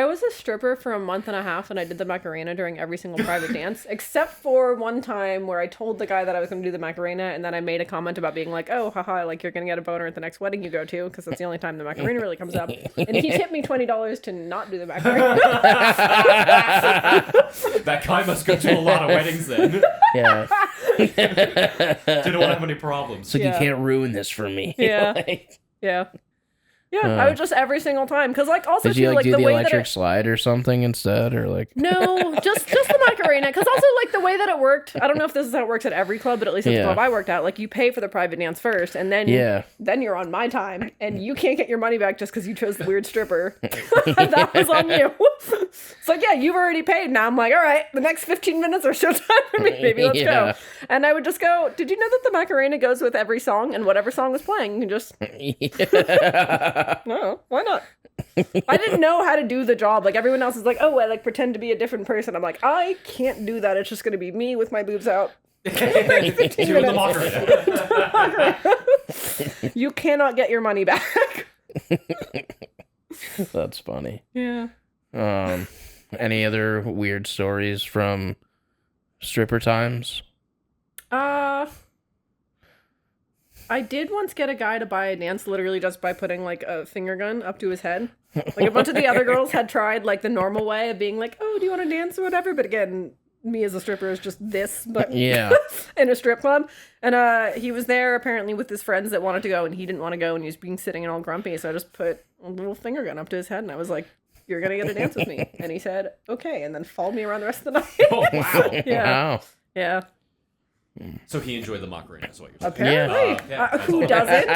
was a stripper for a month and a half, and I did the Macarena during every single private dance, except for one time where I told the guy that I was going to do the Macarena, and then I made a comment about being like, "Oh, haha, like you're going to get a boner at the next wedding you go to," because that's the only time the Macarena really comes up. And he tipped me $20 to not do the Macarena. That guy must go to a lot of weddings then. Yeah. Didn't want to have any problems. It's like, Yeah. you can't ruin this for me. Yeah. Like, Yeah. Yeah, I would just every single time. Because, like, also, did too, you like do the the way that electric it... slide or something instead, or like? No, just the Macarena. Because also, like, the way that it worked, I don't know if this is how it works at every club, but at least at the Yeah. club I worked at, like, you pay for the private dance first, and then then you're on my time, and you can't get your money back just because you chose the weird stripper. That was on you. It's like, yeah, you've already paid. Now I'm like, all right, the next 15 minutes are showtime for me, baby. Let's Yeah. go. And I would just go, did you know that the Macarena goes with every song, and whatever song was playing, you can just... No, why not? I didn't know how to do the job. Like, everyone else is like, oh, I like pretend to be a different person. I'm like, I can't do that. It's just going to be me with my boobs out. Doing the Macarena. You cannot get your money back. That's funny. Yeah. Any other weird stories from stripper times? I did once get a guy to buy a dance literally just by putting like a finger gun up to his head. Like a bunch of the other girls had tried like the normal way of being like, oh, do you want to dance or whatever? But again, me as a stripper is just this, but Yeah. in a strip club. And he was there apparently with his friends that wanted to go, and he didn't want to go, and he was being sitting and all grumpy. So I just put a little finger gun up to his head, and I was like, you're gonna get a dance with me. And he said, okay, and then followed me around the rest of the night. Oh, wow. Yeah. Wow. Yeah. So he enjoyed the Macarena, is what you're saying. Apparently. Yeah, that's Who all. doesn't?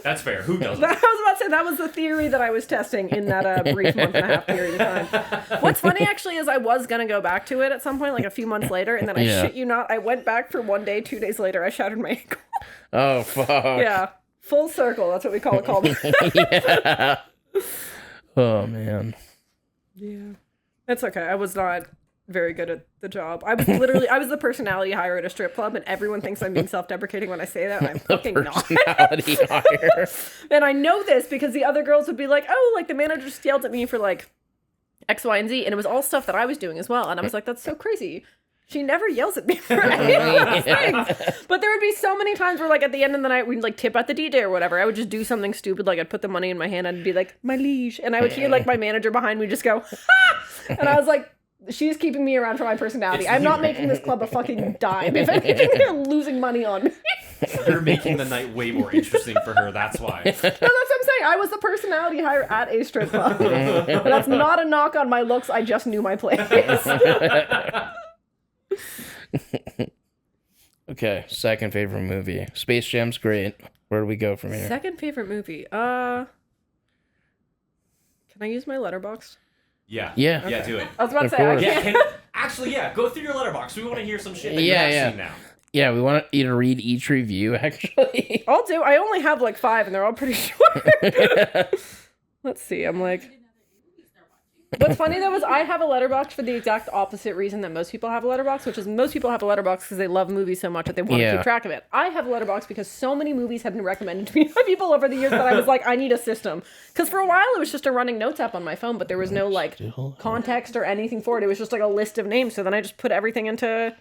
That's fair. Who doesn't? I was about to say that was the theory that I was testing in that brief month and a half period of time. What's funny actually is I was gonna go back to it at some point, like a few months later, and then I Yeah. shit you not, I went back for one day. 2 days later, I shattered my ankle. Oh fuck. Yeah, full circle. That's what we call it. Called. Yeah. Oh man. Yeah, it's okay. I was not very good at the job. I was the personality hire at a strip club, and everyone thinks I'm being self-deprecating when I say that, and I'm fucking not. Personality hire. And I know this because the other girls would be like, oh, like the manager just yelled at me for like X, Y, and Z. And it was all stuff that I was doing as well. And I was like, that's so crazy. She never yells at me for any of those things. But there would be so many times where like at the end of the night, we'd like tip at the DJ or whatever. I would just do something stupid. Like I'd put the money in my hand and I'd be like, my liege. And I would hear like my manager behind me just go, ha! And I was like, she's keeping me around for my personality. I'm not making this club a fucking dime. If anything, they're losing money on me. You're making the night way more interesting for her, that's why. No, that's what I'm saying. I was the personality hire at a strip club. But that's not a knock on my looks. I just knew my place. Okay, second favorite movie. Space Jam's great. Where do we go from here? Second favorite movie. Can I use my letterbox? Yeah. Yeah. Yeah, do it. I was about to Of say, I course. can't. Yeah, actually, go through your letterbox. We want to hear some shit that Yeah, you yeah. have seen now. Yeah, we want you to read each review, actually. I'll do. I only have like 5 and they're all pretty short. Let's see. I'm like. What's funny though is I have a letterbox for the exact opposite reason that most people have a letterbox, which is most people have a letterbox because they love movies so much that they want to Yeah. keep track of it. I have a letterbox because so many movies have been recommended to me by people over the years that I was like, I need a system. Because for a while it was just a running notes app on my phone, but there was no like context or anything for it. It was just like a list of names. So then I just put everything into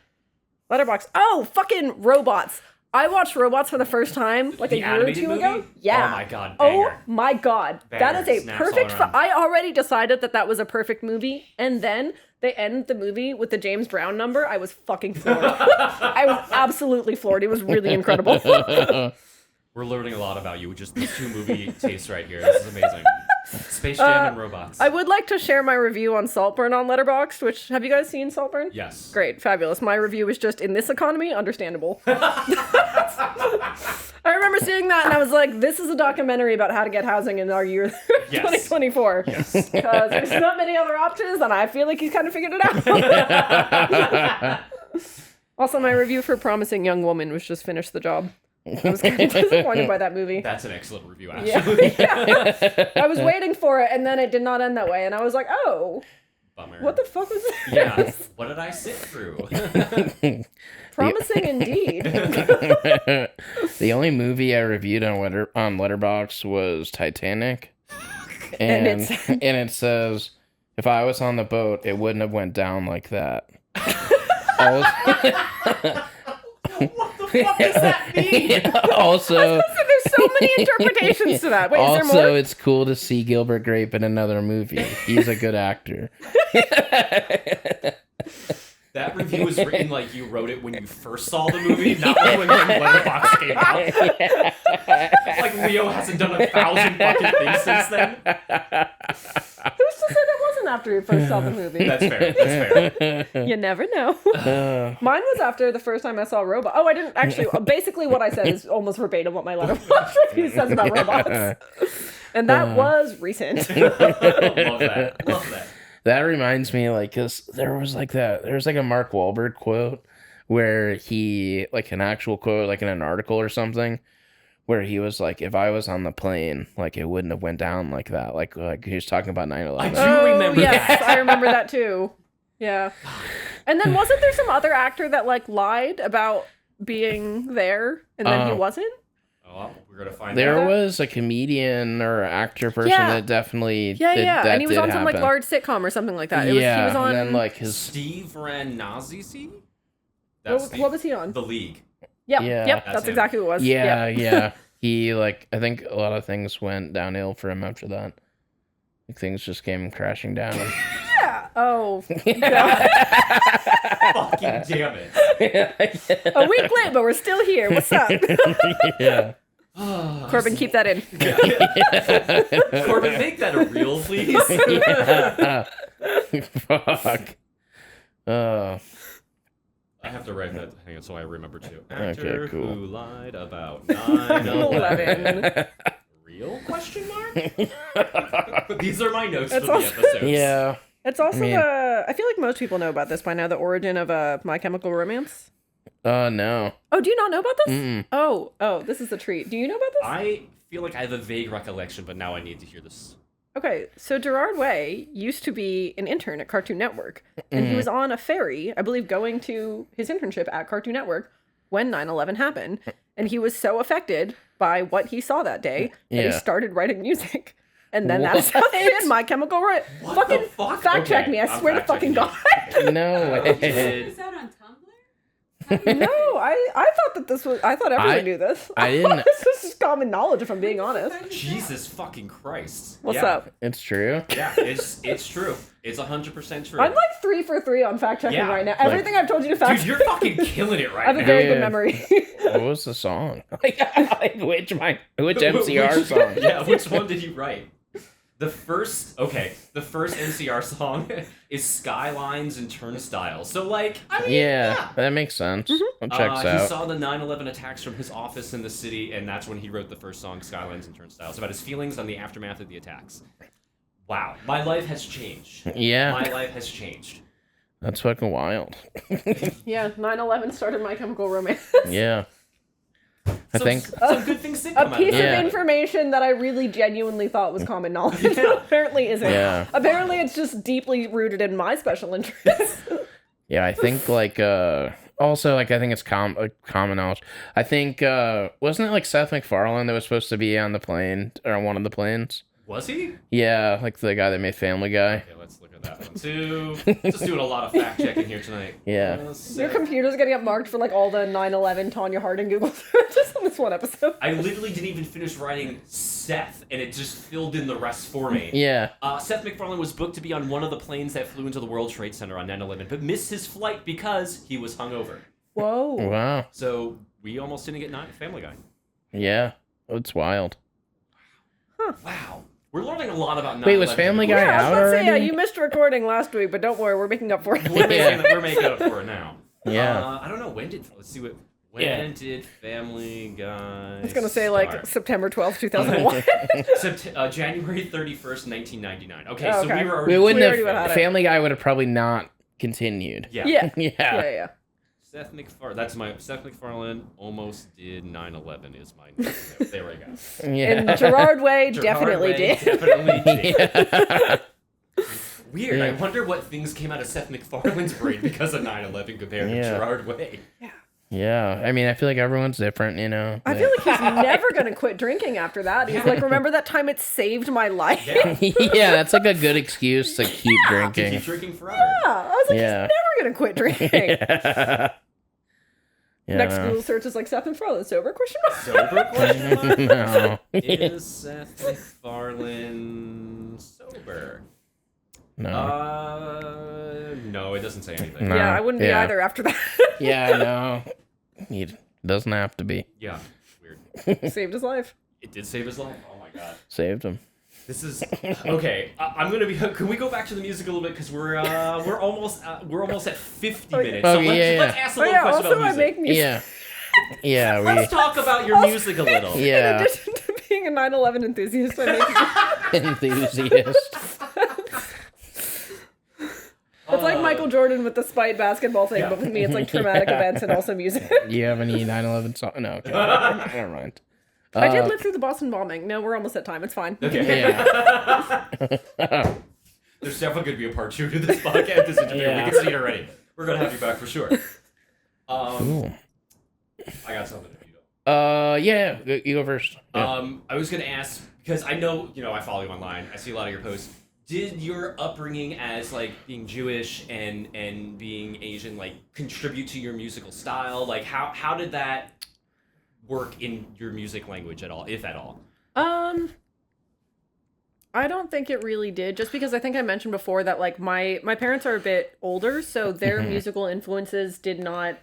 letterbox. Oh, fucking Robots. I watched Robots for the first time like The a year or animated 2 movie? ago. Yeah. Oh my god, Oh banger. my god. That Banger. is a Snaps all perfect... around. I already decided that that was a perfect movie. And then they end the movie with the James Brown number. I was fucking floored. I was absolutely floored. It was really incredible. We're learning a lot about you with just these 2 movie tastes right here. This is amazing. Space Jam and robots. I would like to share my review on Saltburn on Letterboxd, which, have you guys seen Saltburn? Yes. Great, fabulous. My review is just, in this economy, understandable. I remember seeing that and I was like, this is a documentary about how to get housing in our year 2024. Yes. Because there's not many other options and I feel like he's kind of figured it out. Also, my review for Promising Young Woman was just finish the job. I was kind of disappointed by that movie. That's an excellent review, actually. Yeah. I was waiting for it and then it did not end that way. And I was like, oh, Bummer. what the fuck was this? Yeah. What did I sit through? Promising indeed. The only movie I reviewed on Letterboxd was Titanic, And and it says if I was on the boat, it wouldn't have went down like that. What the fuck does that mean? Also, There's so many interpretations to that. Wait, is there more? also, it's cool to see Gilbert Grape in another movie. He's a good actor. That review was written like you wrote it when you first saw the movie, not like when Letterboxd came out. Like Leo hasn't done 1,000 fucking things since then. Who's to say that wasn't after you first saw the movie? That's fair. That's fair. You never know. Mine was after the first time I saw Robot. Oh, I didn't actually. Basically, what I said is almost verbatim what my Letterboxd review says about robots. And that was recent. Love that. Love that. That reminds me, like, cause there's like a Mark Wahlberg quote where he, like an actual quote, like in an article or something, where he was like, if I was on the plane, like it wouldn't have went down like that. Like he was talking about 9/11. I do remember yes, that. I remember that too. Yeah. And then wasn't there some other actor that like lied about being there and then he wasn't? Oh, we're gonna find There out. was a comedian or actor person Yeah. that definitely Yeah, that and he was did on some like happen. large sitcom or something like that. Yeah, He was on. and then like his Steve Rannazzisi? What was he on? The League. Yep, Yeah. yep, That's that's him. exactly what it was. yeah, Yep. yeah. He like I think a lot of things went downhill for him after that. Like things just came crashing down. Yeah. Oh. Fucking damn it. A week late, but we're still here. What's up? Yeah. Corbin, keep that in. Corbin, make that a reel, please. Fuck. I have to write that. Hang on, so I remember too. Okay, Actor cool. who lied about 9/11. 11. Real question mark? These are my notes That's for the awesome. episodes. Yeah. It's also Man. I feel like most people know about this by now, the origin of My Chemical Romance. No. Oh, do you not know about this? Mm-mm. Oh, this is a treat. Do you know about this? I feel like I have a vague recollection, but now I need to hear this. Okay, so Gerard Way used to be an intern at Cartoon Network, and he was on a ferry, I believe, going to his internship at Cartoon Network when 9/11 happened, and he was so affected by what he saw that day that he Yeah. started writing music. And then that's how they did My Chemical Romance. What Fucking the fuck? fact check Okay, me, I I'm swear to fact fucking God. checking No way. Is that on Tumblr? No, I thought that this was, I thought everyone knew this. I didn't- This is common knowledge, if I'm being honest. Jesus fucking Christ. What's Yeah. up? It's true. Yeah, it's true. It's 100% true. I'm like 3 for 3 on fact checking Yeah, right now. like- Everything I've told you to fact Dude, you're check. fucking killing it I right have a now. very Yeah. good memory. What was the song? Like which MCR Which- song? Yeah, which one did you write? The first MCR song is Skylines and Turnstiles. So like, I mean, Yeah, that makes sense. Mm-hmm. It checks He out. saw the 9/11 attacks from his office in the city, and that's when he wrote the first song, Skylines and Turnstiles, about his feelings on the aftermath of the attacks. Wow, my life has changed. Yeah, My life has changed. that's fucking wild. Yeah, 9/11 started My Chemical Romance. Yeah. I think some good things did A come out piece of it. Yeah. of information that I really genuinely thought was common knowledge. Yeah. Apparently isn't. Yeah. Apparently it's just deeply rooted in my special interests. yeah, I think like also like I think it's common knowledge. I think wasn't it like Seth MacFarlane that was supposed to be on the plane or on one of the planes? Was he? Yeah, like the guy that made Family Guy. Okay, let's look at that one too. Just doing a lot of fact checking here tonight. Yeah. Your computer's getting up marked for like all the 9/11 Tanya Harding Google searches on this one episode. I literally didn't even finish writing Seth, and it just filled in the rest for me. Yeah. Seth MacFarlane was booked to be on one of the planes that flew into the World Trade Center on 9/11, but missed his flight because he was hungover. Whoa. Wow. So we almost didn't get Family Guy. Yeah. It's wild. Wow. We're learning a lot about 9/11. Wait, was Family Guy Yeah, I was out about to say, already? you missed recording last week, but don't worry, we're making up for it. We're making up for it now. Yeah. I don't know, let's see what... When did Family Guy I was going to say, start? like, September 12th, 2001. January 31st, 1999. Okay, Oh, so okay. we were already... We wouldn't already would've have. had it. Family Guy would have probably not continued. Yeah. Yeah. Yeah. Seth MacFarlane almost did 9/11 is my note. There we go. Yeah. And Gerard Way Gerard definitely Way did. Definitely did. Yeah. Weird. Yeah. I wonder what things came out of Seth MacFarlane's brain because of 9/11 compared to Yeah. Gerard Way. Yeah. I mean, I feel like everyone's different, you know. I feel like he's never going to quit drinking after that. He's like, remember that time it saved my life? Yeah. Yeah, that's like a good excuse to keep drinking. Keep drinking forever. Yeah, I was like, Yeah. he's never gonna quit drinking. Yeah. Next Google search is like Seth MacFarlane sober? Question mark. Sober? Question mark? No. Is Seth MacFarlane sober? No. No, it doesn't say anything. No. Yeah, I wouldn't be Yeah. either after that. Yeah, no. He doesn't have to be. Yeah, weird. Saved his life. It did save his life. Oh my god. Saved him. This is okay. I'm gonna be. Can we go back to the music a little bit because we're almost at 50 minutes. Oh, So yeah, let's yeah. ask a Oh little yeah, question also about I music. make music. Yeah. Yeah, Let's talk about your music a little. In Yeah. addition to being a 9/11 enthusiast, I make Enthusiast. It's like Michael Jordan with the spite basketball thing, but with me it's like traumatic events and also music. You have any 9/11 song? No, okay. Never mind. I did live through the Boston bombing. No, we're almost at time. It's fine. Okay. Yeah. There's definitely going to be a part 2 to this podcast, this interview. Yeah. We can see it already. We're going to have you back for sure. Cool. I got something if you don't. Yeah, you go first. Yeah. I was going to ask, because I know, I follow you online. I see a lot of your posts. Did your upbringing as, like, being Jewish and being Asian, like, contribute to your musical style? Like, how did that work in your music language at all, if at all? I don't think it really did, just because I think I mentioned before that like my parents are a bit older, so their musical influences did not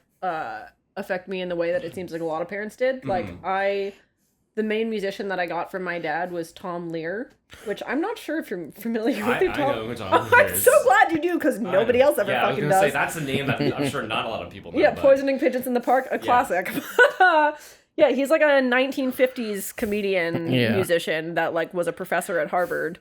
affect me in the way that it seems like a lot of parents did. Like the main musician that I got from my dad was Tom Lear, which I'm not sure if you're familiar with him. I know who Tom Lear I'm is. so glad you do, because nobody else ever I was fucking gonna does. say that's a name that I'm sure not a lot of people know. Yeah, but- Poisoning Pigeons in the Park, a classic. Yeah, he's like a 1950s comedian musician that like was a professor at Harvard.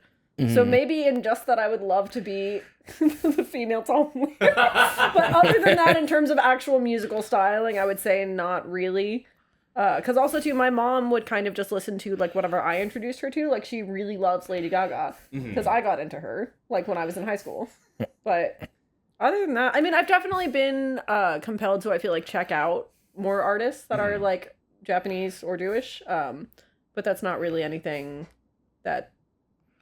So maybe in just that I would love to be the female Tom Lear. But other than that, in terms of actual musical styling, I would say not really. Because also too, my mom would kind of just listen to like whatever I introduced her to. Like she really loves Lady Gaga because I got into her like when I was in high school. But other than that, I mean, I've definitely been compelled to, I feel like, check out more artists that are like Japanese or Jewish. But that's not really anything that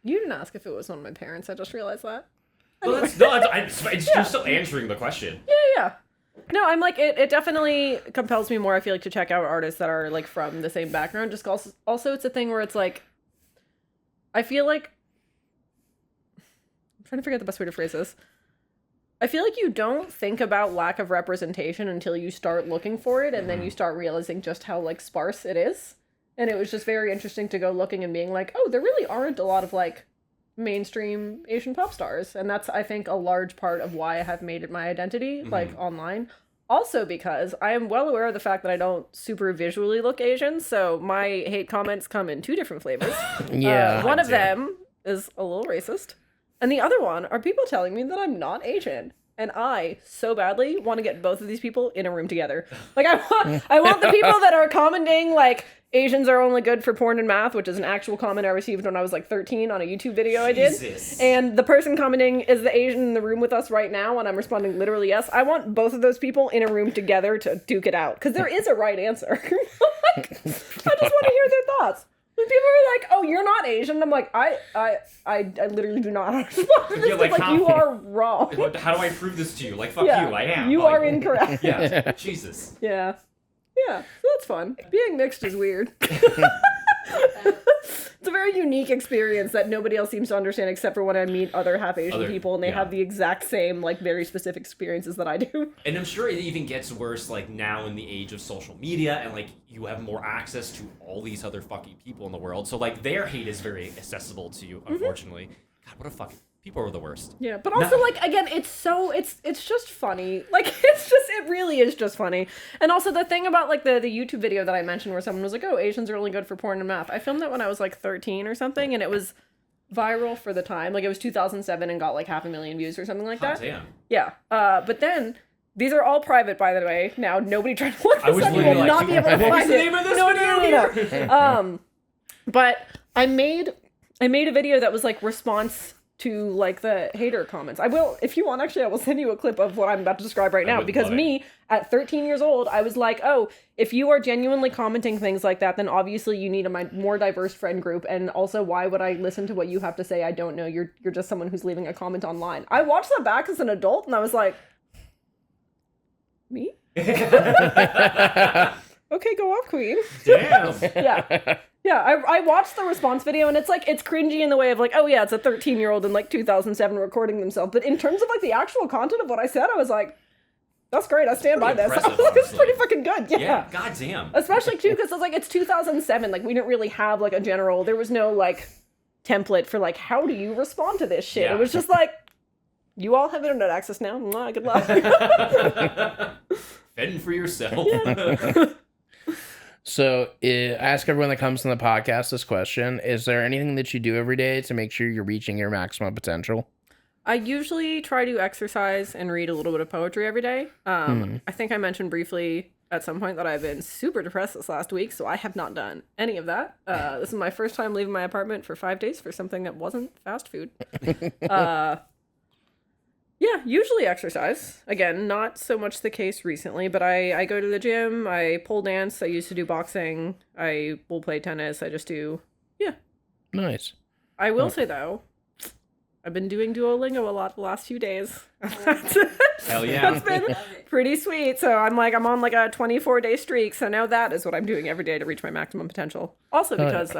you didn't ask if it was one of my parents. I just realized that. Well, you're still answering the question. Yeah. No, I'm like, it definitely compels me more, I feel like, to check out artists that are like from the same background. Just also it's a thing where it's like, I feel like, I'm trying to figure out the best way to phrase this. I feel like you don't think about lack of representation until you start looking for it, and then you start realizing just how like sparse it is. And it was just very interesting to go looking and being like, oh, there really aren't a lot of like mainstream Asian pop stars. And that's, I think, a large part of why I have made it my identity, like online. Also because I am well aware of the fact that I don't super visually look Asian, so my hate comments come in two different flavors. Yeah. One of them is a little racist, and the other one are people telling me that I'm not Asian. And I so badly want to get both of these people in a room together. Like I want the people that are commenting like Asians are only good for porn and math, which is an actual comment I received when I was like 13 on a YouTube video I did. Jesus. And the person commenting is the Asian in the room with us right now, and I'm responding literally yes. I want both of those people in a room together to duke it out, because there is a right answer. Like, I just want to hear their thoughts. When people are like, "Oh, you're not Asian," I'm like, I literally do not respond to this. Yeah, like, how- you are wrong. How do I prove this to you? Like, fuck Yeah, you, I am. You Like, are incorrect. Yeah, Jesus. Yeah. So that's fun. Being mixed is weird. It's a very unique experience that nobody else seems to understand except for when I meet other half Asian people and they have the exact same, like, very specific experiences that I do. And I'm sure it even gets worse, like, now in the age of social media and, like, you have more access to all these other fucking people in the world. So, like, their hate is very accessible to you, unfortunately. God, what a fucking... People are the worst. Yeah, but also, like, again, it's just funny. Like, it really is just funny. And also the thing about, like, the YouTube video that I mentioned where someone was like, oh, Asians are only good for porn and math. I filmed that when I was, like, 13 or something, and it was viral for the time. Like, it was 2007 and got, like, 500,000 views or something like that. Damn. Yeah. But then... These are all private, by the way. Now, nobody try to look this up. You will like, not be able to what was find the it. name of this No. But I made a video that was like response to like the hater comments. I will, if you want, actually, I will send you a clip of what I'm about to describe right now. Because me, at 13 years old, I was like, oh, if you are genuinely commenting things like that, then obviously you need a more diverse friend group. And also, why would I listen to what you have to say? I don't know. You're just someone who's leaving a comment online. I watched that back as an adult, and I was like, me? Okay, go off, queen. Damn. Yeah, I watched the response video, and it's like, it's cringy in the way of like, oh yeah, it's a 13-year-old in like 2007 recording themselves. But in terms of like the actual content of what I said, I was like, that's great, I stand by this. I was like, it's pretty fucking good. Yeah. Goddamn. Especially too, because it's like, it's 2007. Like, we didn't really have like a general, there was no like template for like, how do you respond to this shit? Yeah. It was just like, you all have internet access now. Mwah, good luck. Fend for yourself. Yeah. So, ask everyone that comes on the podcast this question. Is there anything that you do every day to make sure you're reaching your maximum potential? I usually try to exercise and read a little bit of poetry every day. I think I mentioned briefly at some point that I've been super depressed this last week, so I have not done any of that. This is my first time leaving my apartment for 5 days for something that wasn't fast food. Yeah, usually exercise. Again, not so much the case recently, but I go to the gym, I pole dance, I used to do boxing, I will play tennis, I just do, yeah. Nice. I will say, though, I've been doing Duolingo a lot the last few days. Hell yeah. That's been pretty sweet. So I'm on like a 24-day streak, so now that is what I'm doing every day to reach my maximum potential. Also because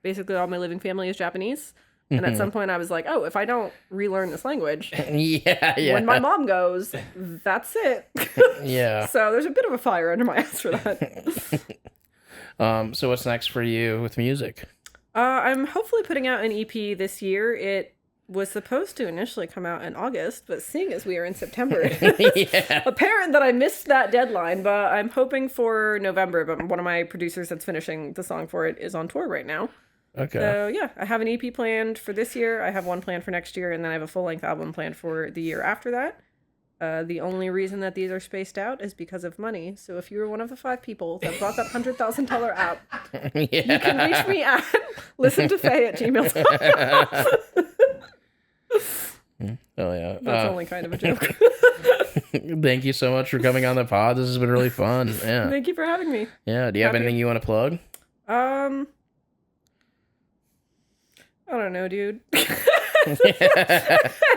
basically all my living family is Japanese. And at some point I was like, oh, if I don't relearn this language, when my mom goes, that's it. Yeah. So there's a bit of a fire under my ass for that. So what's next for you with music? I'm hopefully putting out an EP this year. It was supposed to initially come out in August, but seeing as we are in September, it's apparent that I missed that deadline, but I'm hoping for November. But one of my producers that's finishing the song for it is on tour right now. Okay. So yeah, I have an EP planned for this year. I have one planned for next year, and then I have a full-length album planned for the year after that. The only reason that these are spaced out is because of money. So if you were one of the 5 people that bought that $100,000 app, you can reach me at listentofaye@gmail.com. Oh yeah. That's only kind of a joke. Thank you so much for coming on the pod. This has been really fun. Yeah. Thank you for having me. Yeah. Do you have anything you want to plug? I don't know, dude.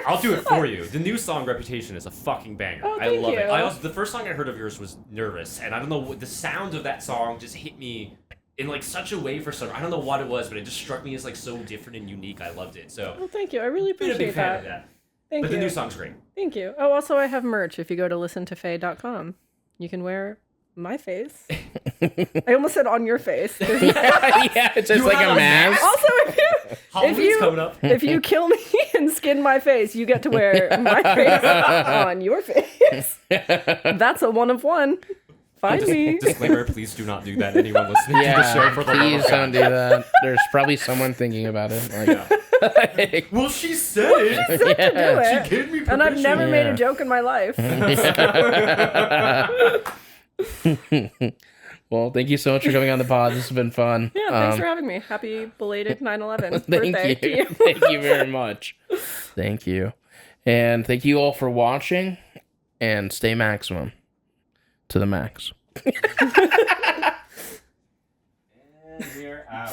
I'll do it for you. The new song Reputation is a fucking banger. Oh, I love you. it. The first song I heard of yours was Nervous, and I don't know, the sound of that song just hit me in like such a way for some. I don't know what it was, but it just struck me as like so different and unique. I loved it. So Well, thank you. I really been a appreciate big fan that. of that. Thank But you. the new song's great. Thank you. Oh, also I have merch. If you go to listentofaye.com, you can wear my face. I almost said on your face. Yeah. It's just like a mask. Also, Halloween's coming up. if you kill me and skin my face, you get to wear my face on your face. That's a 1 of 1. Find me. Disclaimer, please do not do that. Anyone listening to the show for the love please of God. don't do that. There's probably someone thinking about it. Like, Well, she said it. To do it. She gave me permission. And I've never made Yeah. a joke in my life. Well, thank you so much for coming on the pod. This has been fun. Yeah, thanks for having me. Happy belated 9/11 Thank birthday to you. you. Thank you very much. Thank you. And thank you all for watching. And stay maximum to the max. And we're out.